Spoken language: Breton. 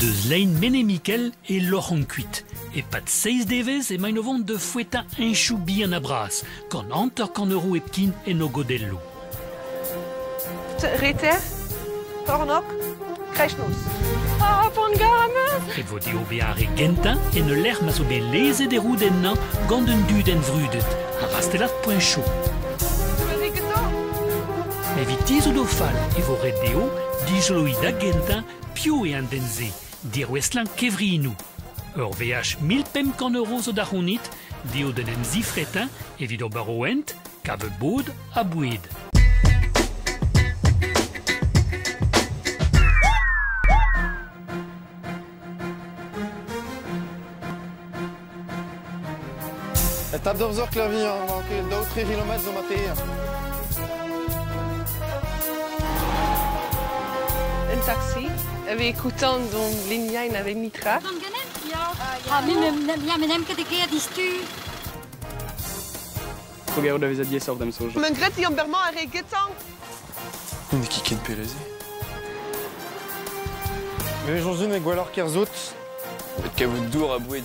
Deus lein Mene Miquel et Laurent Cuit. Et pas de 6 devez et mainovant de fouetta un chou bien à bras, quand enter quand euro epkin et no godello. Reter, Cornoc, Krechnos. Ah, bon garameur! Et vodi obeare gentin et ne l'air mas obe lese des roues d'enna, ganden du den vrudet, a rastelat point chaud. Mais vitis ou d'ofal, et vos redeo, dijoloïda gentin, pio et andenze, dir westlan kevriinou. VH 1000 pem kan euros o daronit, dio den en zifretin, et vido baroent, cave bod a boued. Étape d'Orzor Clavi, manqué 2 ou 3 km de maté. Un taxi, avec écoutant dont Lignain avec Mitra. Ja, men hem kan de keer die stuur. Probeer dat we datjes op dem soja. Men gret die Berman a regetan. Mais qui ken pelezi? Mais j'en ai gwalor kerzout. Et que vous dour à boued.